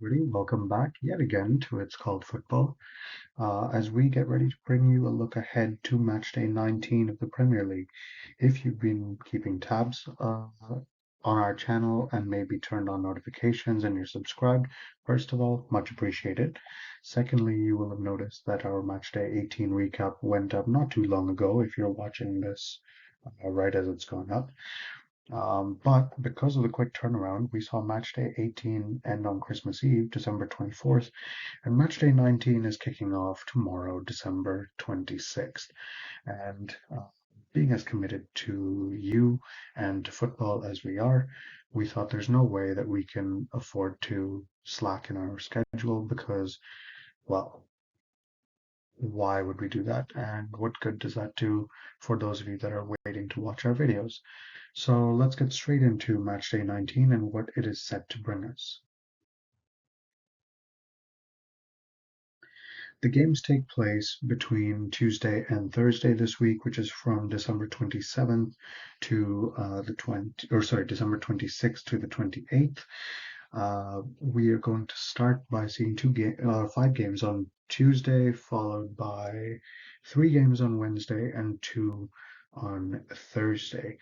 Everybody, welcome back yet again to It's Called Football. As we get ready to bring you a look ahead to Matchday 19 of the Premier League. If you've been keeping tabs on our channel and maybe turned on notifications and you're subscribed, first of all, much appreciated. Secondly, you will have noticed that our Matchday 18 recap went up not too long ago if you're watching this right as it's gone up. But because of the quick turnaround, we saw Matchday 18 end on Christmas Eve, December 24th, and Matchday 19 is kicking off tomorrow, December 26th. And being as committed to you and to football as we are, we thought there's no way that we can afford to slacken our schedule because, well, why would we do that? And what good does that do for those of you that are waiting to watch our videos? So let's get straight into Matchday 19 and what it is set to bring us. The games take place between Tuesday and Thursday this week, which is from December 27th to December 26th to the 28th. We are going to start by seeing 5 games on Tuesday, followed by 3 games on Wednesday and 2 on Thursday.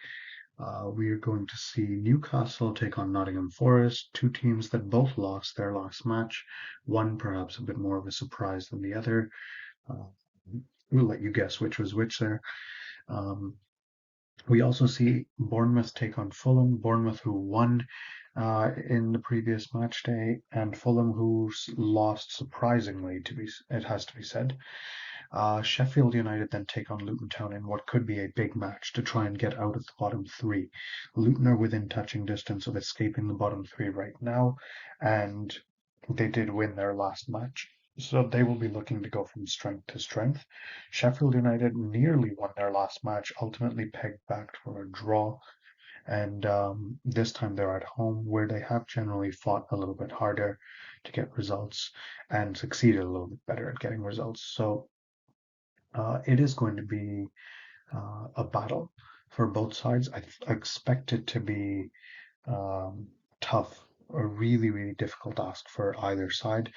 We are going to see Newcastle take on Nottingham Forest, two teams that both lost their last match, one perhaps a bit more of a surprise than the other. Uh, we'll let you guess which was which there. Um, we also see Bournemouth take on Fulham, Bournemouth who won in the previous match day, and Fulham who lost surprisingly, it has to be said. Sheffield United then take on Luton Town in what could be a big match to try and get out of the bottom 3. Luton are within touching distance of escaping the bottom 3 right now, and they did win their last match. So they will be looking to go from strength to strength. Sheffield United nearly won their last match, ultimately pegged back for a draw. And this time they're at home, where they have generally fought a little bit harder to get results and succeeded a little bit better at getting results. So it is going to be a battle for both sides. I expect it to be um, tough, a really, really difficult ask for either side.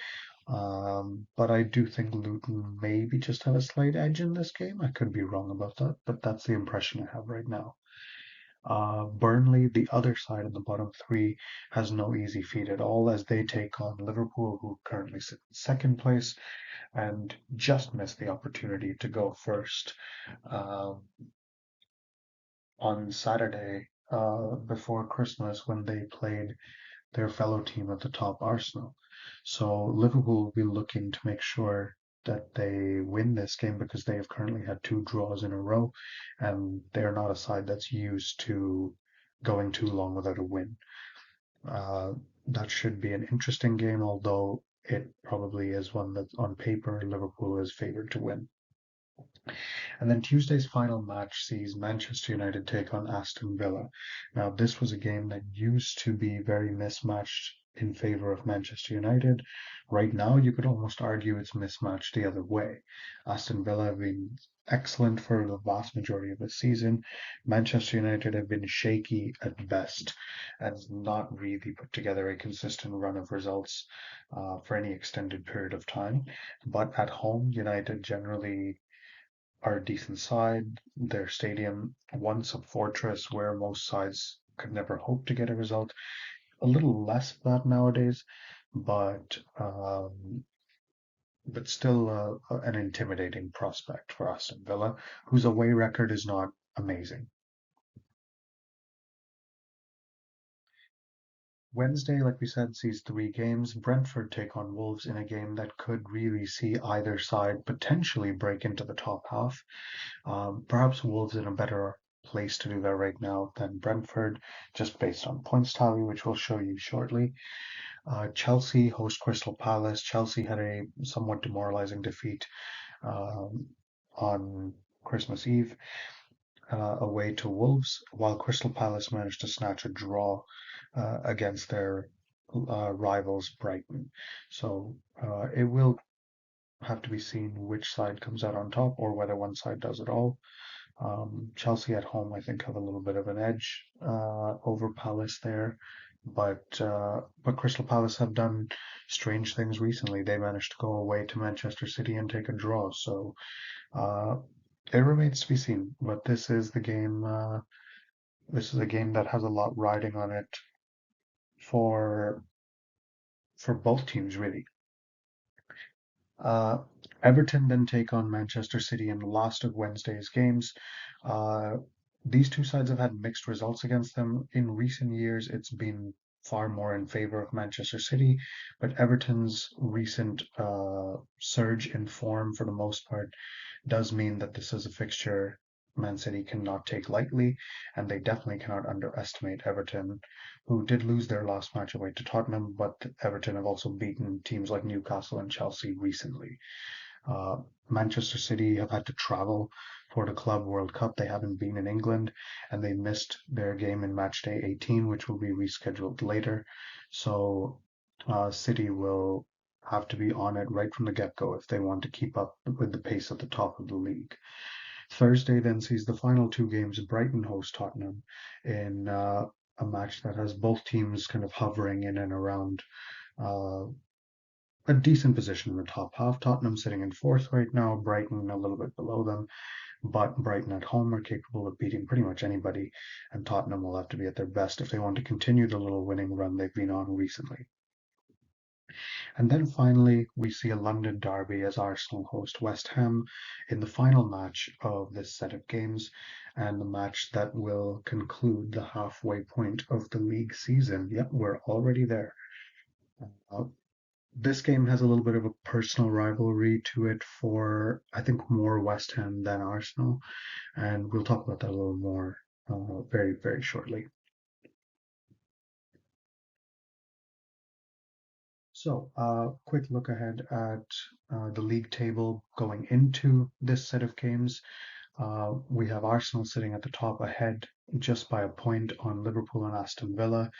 But I do think Luton maybe just have a slight edge in this game. I could be wrong about that, but that's the impression I have right now. Burnley, the other side in the bottom 3, has no easy feat at all as they take on Liverpool, who currently sit in second place and just missed the opportunity to go first um, on Saturday before Christmas when they played their fellow team at the top, Arsenal. So Liverpool will be looking to make sure that they win this game because they have currently had 2 draws in a row, and they're not a side that's used to going too long without a win. Uh, that should be an interesting game, although it probably is one that on paper Liverpool is favored to win. And then Tuesday's final match sees Manchester United take on Aston Villa. Now, this was a game that used to be very mismatched in favor of Manchester United. Right now, you could almost argue it's mismatched the other way. Aston Villa have been excellent for the vast majority of the season. Manchester United have been shaky at best and not really put together a consistent run of results for any extended period of time. But at home, United generally are a decent side. Their stadium, once a fortress where most sides could never hope to get a result. A little less of that nowadays, but still an intimidating prospect for Aston Villa, whose away record is not amazing. Wednesday, like we said, sees 3 games. Brentford take on Wolves in a game that could really see either side potentially break into the top half. Perhaps Wolves in a better place to do that right now than Brentford, just based on points tally, which we'll show you shortly. Chelsea host Crystal Palace. Chelsea had a somewhat demoralizing defeat um, on Christmas Eve away to Wolves, while Crystal Palace managed to snatch a draw against their rivals Brighton. So it will have to be seen which side comes out on top or whether one side does it all. Chelsea at home, I think, have a little bit of an edge over Palace there, but Crystal Palace have done strange things recently. They managed to go away to Manchester City and take a draw. So uh, it remains to be seen. But this is the game. This is a game that has a lot riding on it for for both teams, really. Uh, Everton then take on Manchester City in the last of Wednesday's games. Uh, these two sides have had mixed results against them. In recent years, it's been far more in favor of Manchester City, but Everton's recent surge in form, for the most part, does mean that this is a fixture Man City cannot take lightly, and they definitely cannot underestimate Everton, who did lose their last match away to Tottenham, but Everton have also beaten teams like Newcastle and Chelsea recently. Uh, Manchester City have had to travel for the Club World Cup. They haven't been in England, and they missed their game in Matchday 18, which will be rescheduled later. So City will have to be on it right from the get-go if they want to keep up with the pace at the top of the league. Thursday then sees the final two games. Brighton host Tottenham in a match that has both teams kind of hovering in and around uh, a decent position in the top half. Tottenham sitting in fourth right now, Brighton a little bit below them, but Brighton at home are capable of beating pretty much anybody, and Tottenham will have to be at their best if they want to continue the little winning run they've been on recently. And then finally, we see a London derby as Arsenal host West Ham in the final match of this set of games, and the match that will conclude the halfway point of the league season. Yep, we're already there. Uh, this game has a little bit of a personal rivalry to it for, I think, more West Ham than Arsenal, and we'll talk about that a little more very, very shortly. So, quick look ahead at the league table going into this set of games. We have Arsenal sitting at the top ahead just by a point on Liverpool and Aston Villa.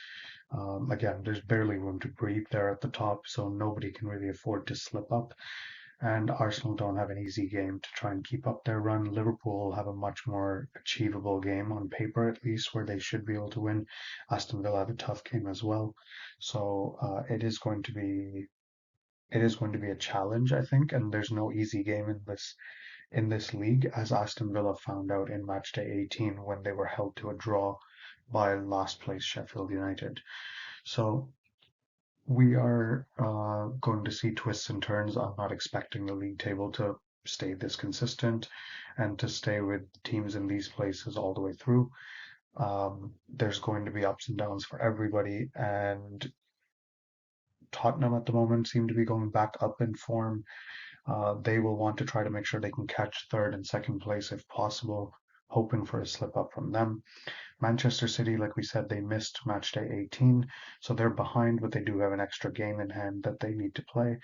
Again, there's barely room to breathe there at the top, so nobody can really afford to slip up. And Arsenal don't have an easy game to try and keep up their run. Liverpool have a much more achievable game on paper, at least, where they should be able to win. Aston Villa have a tough game as well. So it is going to be a challenge, I think, and there's no easy game in this league, as Aston Villa found out in matchday 18 when they were held to a draw by last place Sheffield United. So we are going to see twists and turns. I'm not expecting the league table to stay this consistent and to stay with teams in these places all the way through. There's going to be ups and downs for everybody, and Tottenham at the moment seem to be going back up in form. They will want to try to make sure they can catch third and second place if possible, hoping for a slip up from them. Manchester City, like we said, they missed matchday 18, so they're behind, but they do have an extra game in hand that they need to play.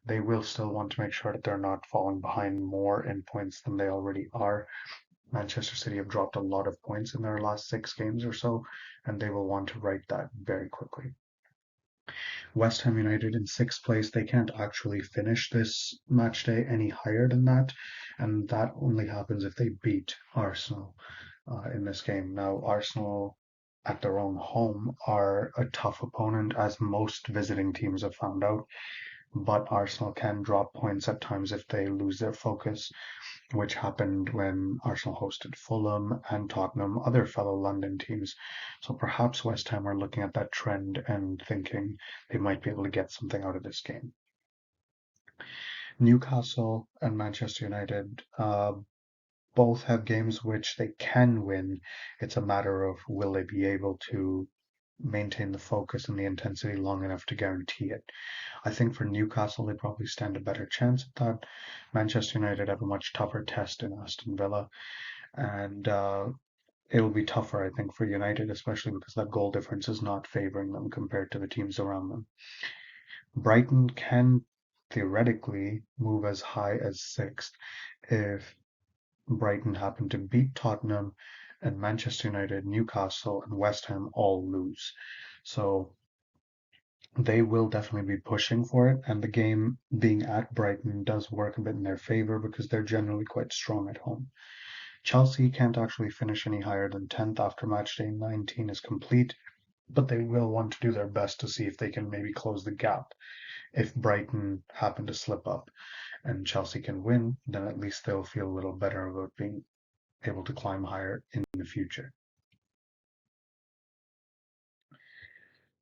They will still want to make sure that they're not falling behind more in points than they already are. Manchester City have dropped a lot of points in their last 6 games or so, and they will want to right that very quickly. West Ham United in sixth place, they can't actually finish this match day any higher than that, and that only happens if they beat Arsenal in this game. Now, Arsenal at their own home are a tough opponent, as most visiting teams have found out, but Arsenal can drop points at times if they lose their focus, which happened when Arsenal hosted Fulham and Tottenham, other fellow London teams. So perhaps West Ham are looking at that trend and thinking they might be able to get something out of this game. Newcastle and Manchester United both have games which they can win. It's a matter of will they be able to maintain the focus and the intensity long enough to guarantee it. I think for Newcastle, they probably stand a better chance at that. Manchester United have a much tougher test in Aston Villa, and it will be tougher, I think, for United, especially because that goal difference is not favoring them compared to the teams around them. Brighton can theoretically move as high as sixth if Brighton happen to beat Tottenham and Manchester United, Newcastle, and West Ham all lose. So they will definitely be pushing for it, and the game being at Brighton does work a bit in their favor because they're generally quite strong at home. Chelsea can't actually finish any higher than 10th after matchday 19 is complete, but they will want to do their best to see if they can maybe close the gap. If Brighton happen to slip up and Chelsea can win, then at least they'll feel a little better about being able to climb higher in the future.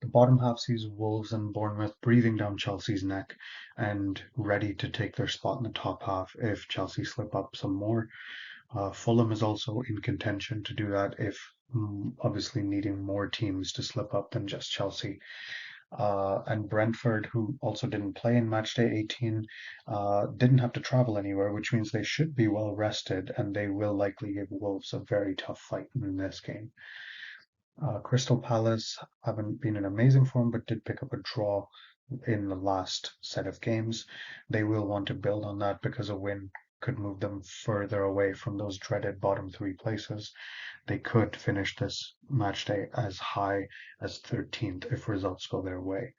The bottom half sees Wolves and Bournemouth breathing down Chelsea's neck and ready to take their spot in the top half if Chelsea slip up some more. Fulham is also in contention to do that if obviously needing more teams to slip up than just Chelsea. And Brentford, who also didn't play in Matchday 18, didn't have to travel anywhere, which means they should be well rested and they will likely give Wolves a very tough fight in this game. Crystal Palace haven't been in amazing form, but did pick up a draw in the last set of games. They will want to build on that because a win could move them further away from those dreaded bottom three places. They could finish this match day as high as 13th if results go their way.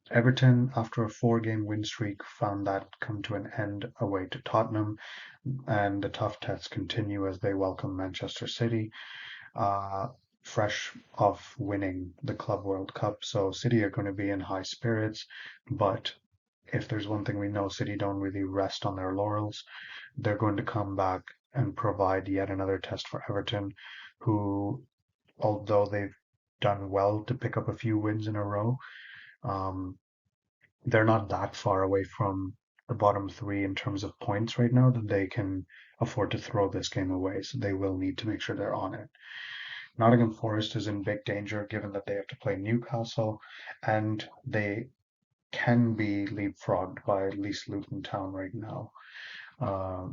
Everton, after a four-game win streak, found that come to an end away to Tottenham, and the tough tests continue as they welcome Manchester City, uh, fresh off winning the Club World Cup. So City are going to be in high spirits, but if there's one thing we know, City don't really rest on their laurels. They're going to come back and provide yet another test for Everton, who, although they've done well to pick up a few wins in a row, um, they're not that far away from the bottom three in terms of points right now that they can afford to throw this game away. So they will need to make sure they're on it. Nottingham Forest is in big danger given that they have to play Newcastle and they can be leapfrogged by at least Luton Town right now. Uh,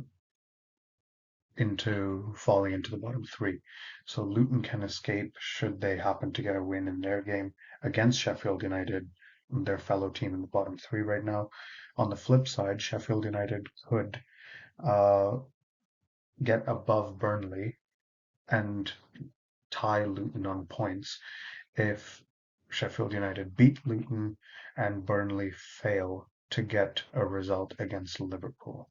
into falling into the bottom three. So Luton can escape should they happen to get a win in their game against Sheffield United, their fellow team in the bottom three right now. On the flip side, Sheffield United could uh, get above Burnley and tie Luton on points if Sheffield United beat Luton and Burnley fail to get a result against Liverpool.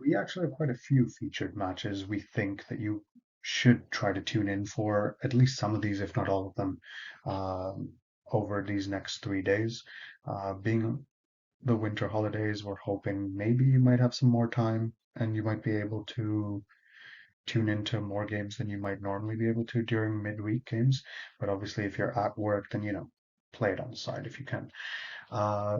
We actually have quite a few featured matches we think that you should try to tune in for, at least some of these, if not all of them, um, over these next 3 days. Being the winter holidays, we're hoping maybe you might have some more time and you might be able to tune into more games than you might normally be able to during midweek games. But obviously, if you're at work, then, play it on the side if you can. Uh,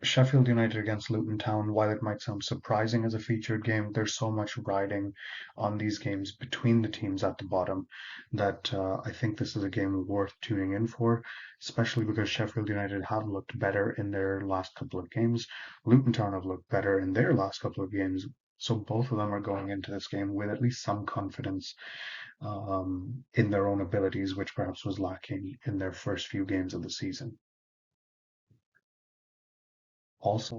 Sheffield United against Luton Town, while it might sound surprising as a featured game, there's so much riding on these games between the teams at the bottom that I think this is a game worth tuning in for, especially because Sheffield United have looked better in their last couple of games. Luton Town have looked better in their last couple of games. So both of them are going into this game with at least some confidence in their own abilities, which perhaps was lacking in their first few games of the season. Also,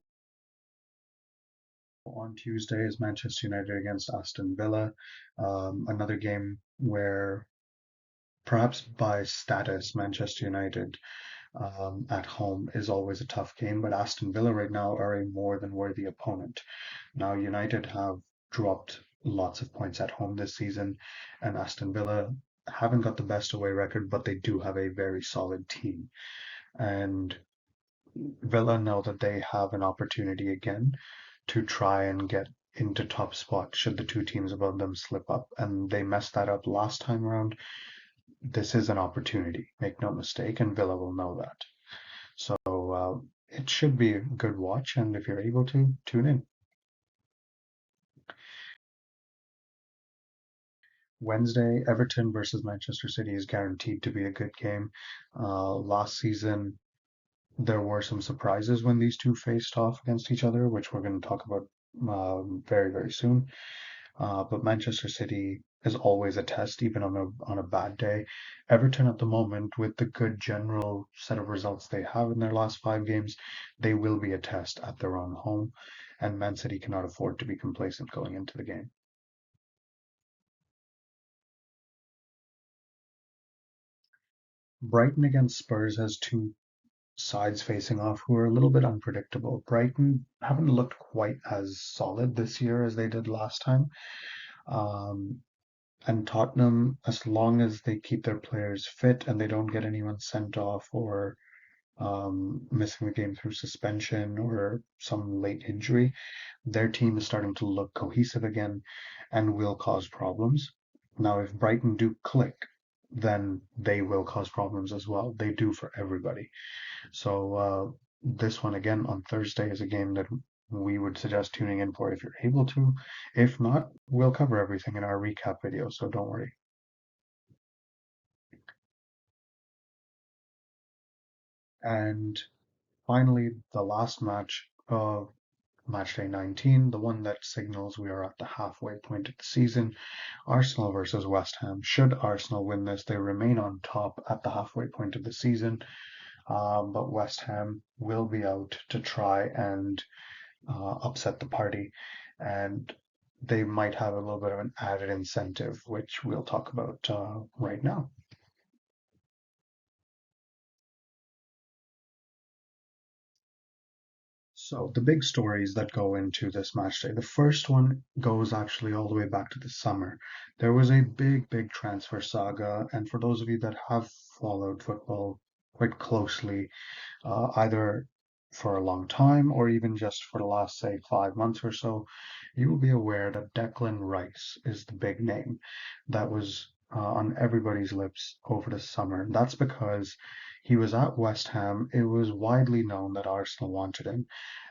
on Tuesday is Manchester United against Aston Villa. Another game where perhaps by status, Manchester United at home is always a tough game, but Aston Villa right now are a more than worthy opponent. Now, United have dropped lots of points at home this season, and Aston Villa haven't got the best away record, but they do have a very solid team. And Villa know that they have an opportunity again to try and get into top spot should the two teams above them slip up. And they messed that up last time around. This is an opportunity, make no mistake, and Villa will know that. So it should be a good watch, and if you're able to, tune in. Wednesday, Everton versus Manchester City is guaranteed to be a good game. Last season, there were some surprises when these two faced off against each other, which we're going to talk about very, very soon. But Manchester City is always a test, even on a bad day. Everton at the moment, with the good general set of results they have in their last 5 games, they will be a test at their own home, and Man City cannot afford to be complacent going into the game. Brighton against Spurs has two sides facing off who are a little bit unpredictable. Brighton haven't looked quite as solid this year as they did last time. Um, and Tottenham, as long as they keep their players fit and they don't get anyone sent off or missing the game through suspension or some late injury, their team is starting to look cohesive again and will cause problems. Now, if Brighton do click, then they will cause problems as well. They do for everybody. So this one again on Thursday is a game that we would suggest tuning in for if you're able to. If not, we'll cover everything in our recap video, so don't worry. And finally, the last match of Matchday 19, the one that signals we are at the halfway point of the season, Arsenal versus West Ham. Should Arsenal win this, they remain on top at the halfway point of the season, but West Ham will be out to try and upset the party, and they might have a little bit of an added incentive, which we'll talk about right now. So the big stories that go into this match day, the first one goes actually all the way back to the summer. There was a big transfer saga, and for those of you that have followed football quite closely, either for a long time or even just for the last, say, 5 months or so, you will be aware that Declan Rice is the big name that was on everybody's lips over the summer. That's because he was at West Ham. It was widely known that Arsenal wanted him,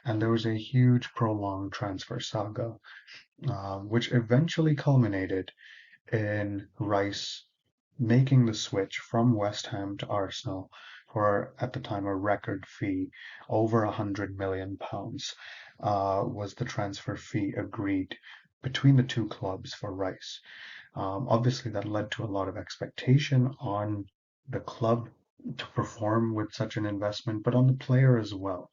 and there was a huge prolonged transfer saga, which eventually culminated in Rice making the switch from West Ham to Arsenal for, at the time, a record fee over £100 million was the transfer fee agreed between the two clubs for Rice. Obviously, that led to a lot of expectation on the club to perform with such an investment, but on the player as well.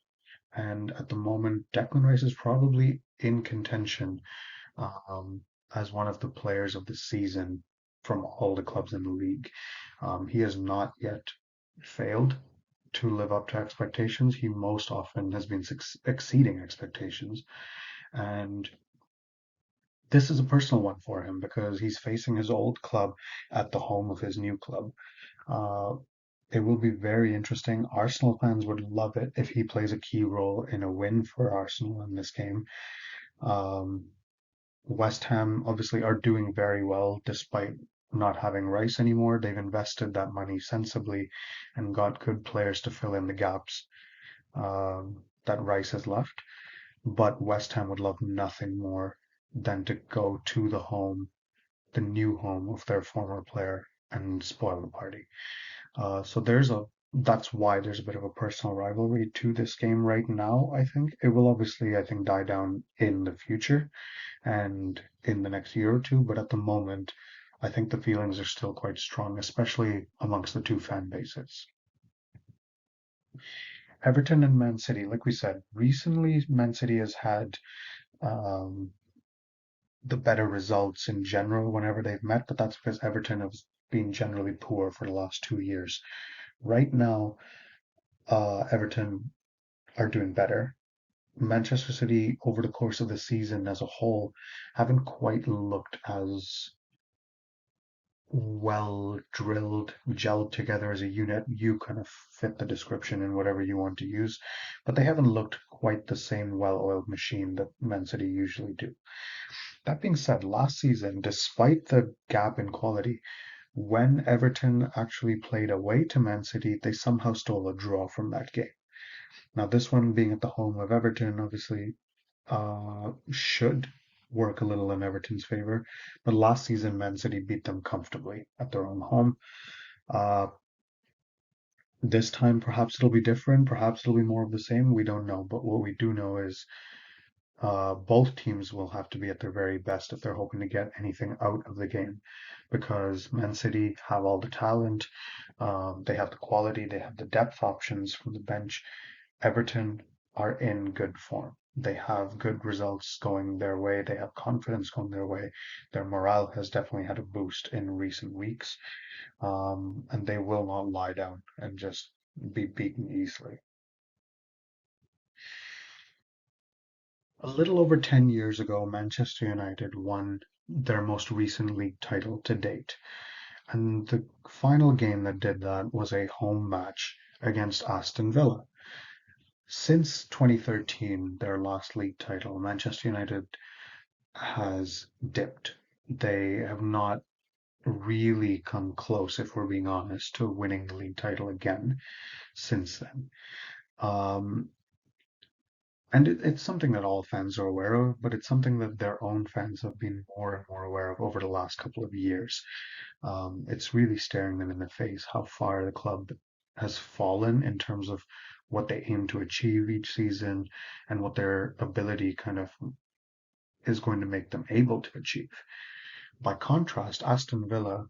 And at the moment, Declan Rice is probably in contention um, as one of the players of the season from all the clubs in the league. He has not yet failed to live up to expectations. He most often has been exceeding expectations. And this is a personal one for him because he's facing his old club at the home of his new club. Uh, it will be very interesting. Arsenal fans would love it if he plays a key role in a win for Arsenal in this game. Um, West Ham obviously are doing very well despite not having Rice anymore. They've invested that money sensibly and got good players to fill in the gaps that Rice has left. But West Ham would love nothing more than to go to the new home of their former player and spoil the party. So that's why there's a bit of a personal rivalry to this game right now, I think. It will obviously, I think, die down in the future and in the next year or two. But at the moment, I think the feelings are still quite strong, especially amongst the two fan bases. Everton and Man City, like we said, recently Man City has had um, the better results in general whenever they've met, but that's because Everton has been generally poor for the last 2 years. Right now, Everton are doing better. Manchester City, over the course of the season as a whole, haven't quite looked as well drilled, gelled together as a unit. You kind of fit the description in whatever you want to use, but they haven't looked quite the same well-oiled machine that Man City usually do. That being said, last season, despite the gap in quality, when Everton actually played away to Man City, they somehow stole a draw from that game. Now, this one being at the home of Everton, obviously should work a little in Everton's favor. But last season, Man City beat them comfortably at their own home. Uh, this time, perhaps it'll be different. Perhaps it'll be more of the same. We don't know. But what we do know is both teams will have to be at their very best if they're hoping to get anything out of the game, because Man City have all the talent, they have the quality, they have the depth options from the bench. Everton are in good form. They have good results going their way. They have confidence going their way. Their morale has definitely had a boost in recent weeks, and they will not lie down and just be beaten easily. A little over 10 years ago, Manchester United won their most recent league title to date. And the final game that did that was a home match against Aston Villa. Since 2013, their last league title, Manchester United has dipped. They have not really come close, if we're being honest, to winning the league title again since then. Um, and it's something that all fans are aware of, but it's something that their own fans have been more and more aware of over the last couple of years. It's really staring them in the face how far the club has fallen in terms of what they aim to achieve each season and what their ability kind of is going to make them able to achieve. By contrast, Aston Villa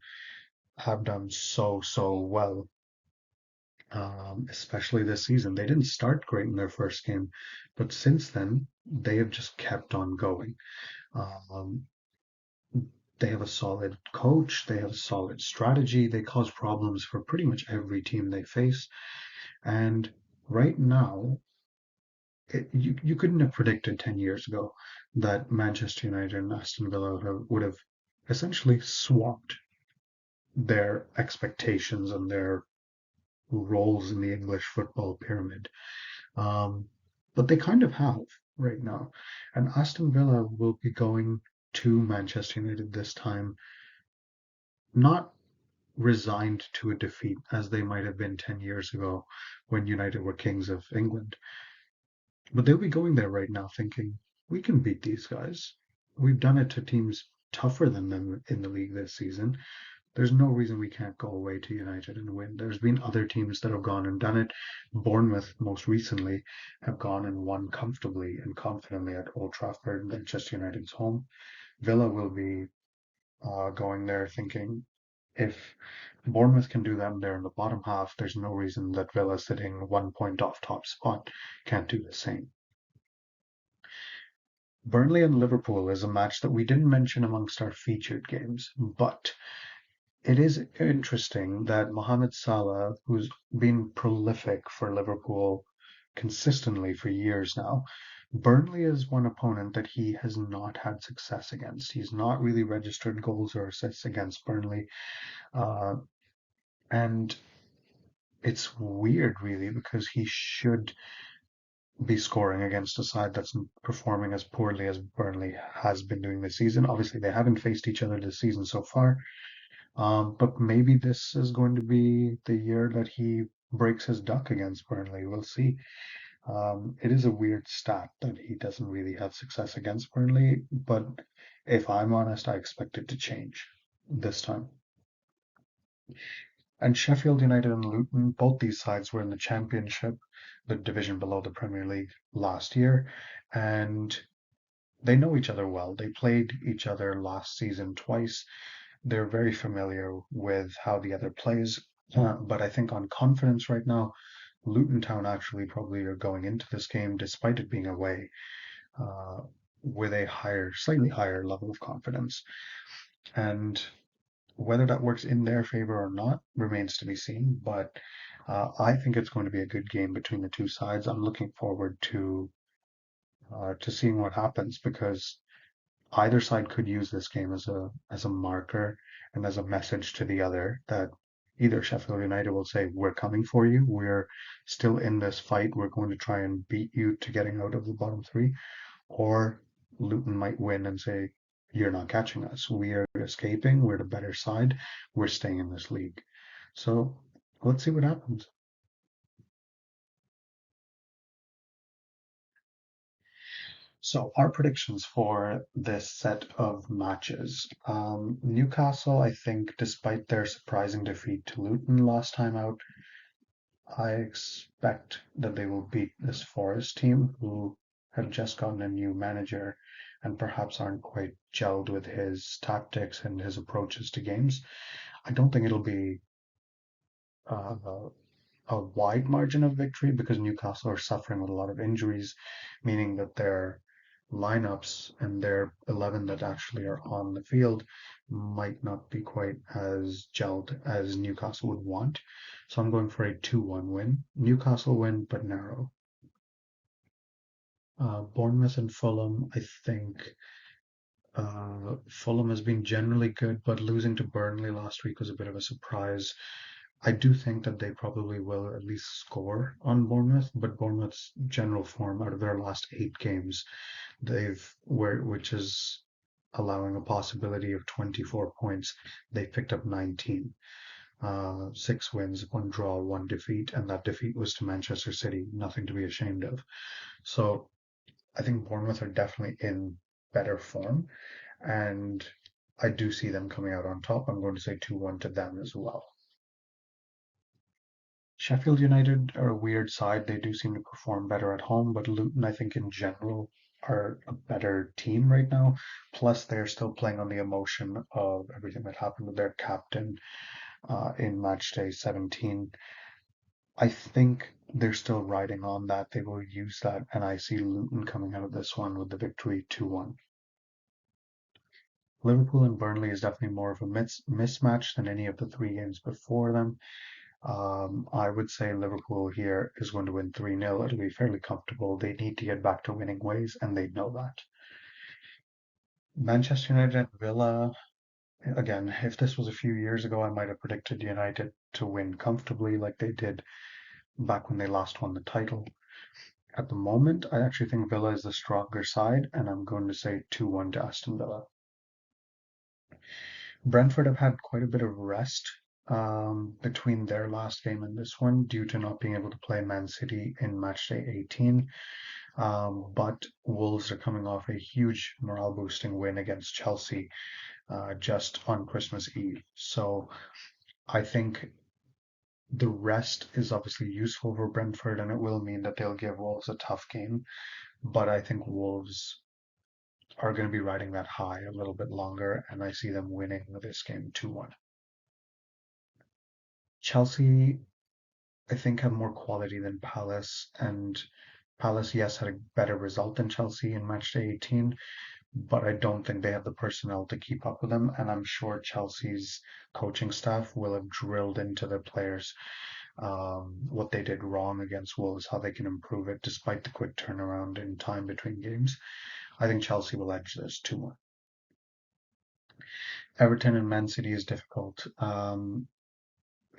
have done so well, especially this season. They didn't start great in their first game, but since then, they have just kept on going. Um, they have a solid coach, they have a solid strategy, they cause problems for pretty much every team they face. And right now, you couldn't have predicted 10 years ago that Manchester United and Aston Villa would have essentially swapped their expectations and their roles in the English football pyramid. Um, but they kind of have right now. And Aston Villa will be going to Manchester United this time, not resigned to a defeat as they might have been 10 years ago when United were kings of England. But they'll be going there right now thinking, we can beat these guys. We've done it to teams tougher than them in the league this season. There's no reason we can't go away to United and win. There's been other teams that have gone and done it. Bournemouth, most recently, have gone and won comfortably and confidently at Old Trafford, Manchester United's home. Villa will be going there thinking if Bournemouth can do them, they're in the bottom half. There's no reason that Villa sitting 1 point off top spot can't do the same. Burnley and Liverpool is a match that we didn't mention amongst our featured games, but it is interesting that Mohamed Salah, who's been prolific for Liverpool consistently for years now, Burnley is one opponent that he has not had success against. He's not really registered goals or assists against Burnley. Uh, and it's weird, really, because he should be scoring against a side that's performing as poorly as Burnley has been doing this season. Obviously, they haven't faced each other this season so far, but maybe this is going to be the year that he breaks his duck against Burnley. We'll see. It is a weird stat that he doesn't really have success against Burnley, but if I'm honest, I expect it to change this time. And Sheffield United and Luton, both these sides were in the Championship, the division below the Premier League last year, and they know each other well. They played each other last season twice. They're very familiar with how the other plays. But I think on confidence right now, Luton Town actually probably are going into this game, despite it being away, uh, with a slightly higher level of confidence. And whether that works in their favor or not remains to be seen. But I think it's going to be a good game between the two sides. I'm looking forward to seeing what happens because either side could use this game as a marker and as a message to the other that either Sheffield United will say, we're coming for you, we're still in this fight, we're going to try and beat you to getting out of the bottom three, or Luton might win and say, you're not catching us. We are escaping, we're the better side, we're staying in this league. So let's see what happens. So our predictions for this set of matches. Newcastle, I think, despite their surprising defeat to Luton last time out, I expect that they will beat this Forest team who have just gotten a new manager and perhaps aren't quite gelled with his tactics and his approaches to games. I don't think it'll be uh, a wide margin of victory because Newcastle are suffering with a lot of injuries, meaning that they're lineups and their 11 that actually are on the field might not be quite as gelled as Newcastle would want. So I'm going for a 2-1 win. Newcastle win, but narrow. Bournemouth and Fulham, I think Fulham has been generally good, but losing to Burnley last week was a bit of a surprise. I do think that they probably will at least score on Bournemouth, but Bournemouth's general form out of their last 8 games, which is allowing a possibility of 24 points, they picked up 19. 6 wins, 1 draw, 1 defeat, and that defeat was to Manchester City, nothing to be ashamed of. So I think Bournemouth are definitely in better form, and I do see them coming out on top. I'm going to say 2-1 to them as well. Sheffield United are a weird side. They do seem to perform better at home, but Luton, I think, in general, are a better team right now. Plus, they're still playing on the emotion of everything that happened with their captain in Matchday 17. I think they're still riding on that. They will use that, and I see Luton coming out of this one with the victory 2-1. Liverpool and Burnley is definitely more of a mismatch than any of the 3 games before them. I would say Liverpool here is going to win 3-0. It'll be fairly comfortable. They need to get back to winning ways, and they know that. Manchester United and Villa, again, if this was a few years ago, I might have predicted United to win comfortably like they did back when they last won the title. At the moment, I actually think Villa is the stronger side, and I'm going to say 2-1 to Aston Villa. Brentford have had quite a bit of rest between their last game and this one due to not being able to play Man City in matchday 18. But Wolves are coming off a huge morale boosting win against Chelsea just on Christmas Eve. So I think the rest is obviously useful for Brentford and it will mean that they'll give Wolves a tough game. But I think Wolves are going to be riding that high a little bit longer, and I see them winning this game 2-1. Chelsea, I think, have more quality than Palace, and Palace, yes, had a better result than Chelsea in matchday 18, but I don't think they have the personnel to keep up with them, and I'm sure Chelsea's coaching staff will have drilled into their players what they did wrong against Wolves, how they can improve it despite the quick turnaround in time between games. I think Chelsea will edge this 2-1. Everton and Man City is difficult.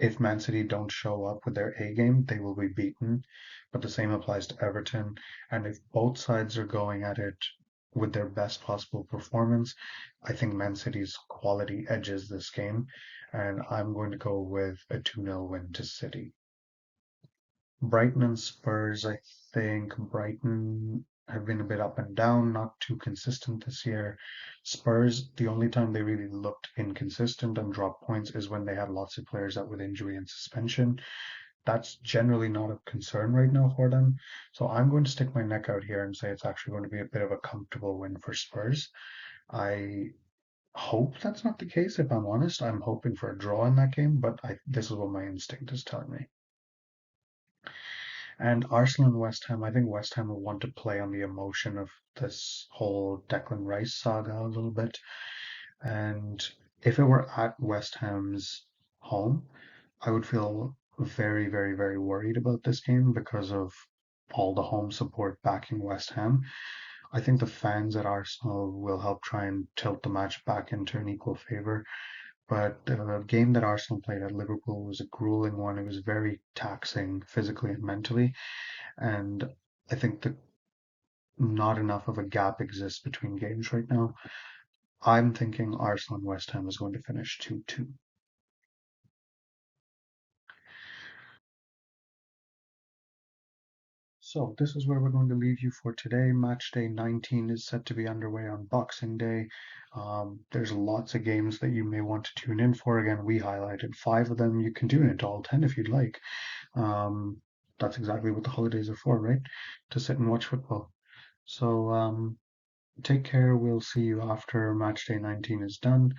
If Man City don't show up with their A game, they will be beaten. But the same applies to Everton. And if both sides are going at it with their best possible performance, I think Man City's quality edges this game. And I'm going to go with a 2-0 win to City. Brighton and Spurs, I think Brighton have been a bit up and down, not too consistent this year. Spurs, the only time they really looked inconsistent and dropped points is when they had lots of players out with injury and suspension. That's generally not a concern right now for them. So I'm going to stick my neck out here and say it's actually going to be a bit of a comfortable win for Spurs. I hope that's not the case, if I'm honest. I'm hoping for a draw in that game, but this is what my instinct is telling me. And Arsenal and West Ham, I think West Ham will want to play on the emotion of this whole Declan Rice saga a little bit. And if it were at West Ham's home, I would feel very, very, very worried about this game because of all the home support backing West Ham. I think the fans at Arsenal will help try and tilt the match back into an equal favor. But the game that Arsenal played at Liverpool was a grueling one. It was very taxing physically and mentally. And I think that not enough of a gap exists between games right now. I'm thinking Arsenal and West Ham is going to finish 2-2. So this is where we're going to leave you for today. Match day 19 is set to be underway on Boxing Day. There's lots of games that you may want to tune in for. Again, we highlighted 5 of them. You can tune into all 10 if you'd like. That's exactly what the holidays are for, right? To sit and watch football. So take care. We'll see you after match day 19 is done.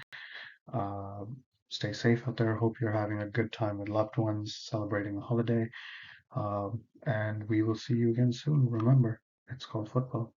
Uh, Stay safe out there. Hope you're having a good time with loved ones celebrating a holiday. And we will see you again soon. Remember, it's called football.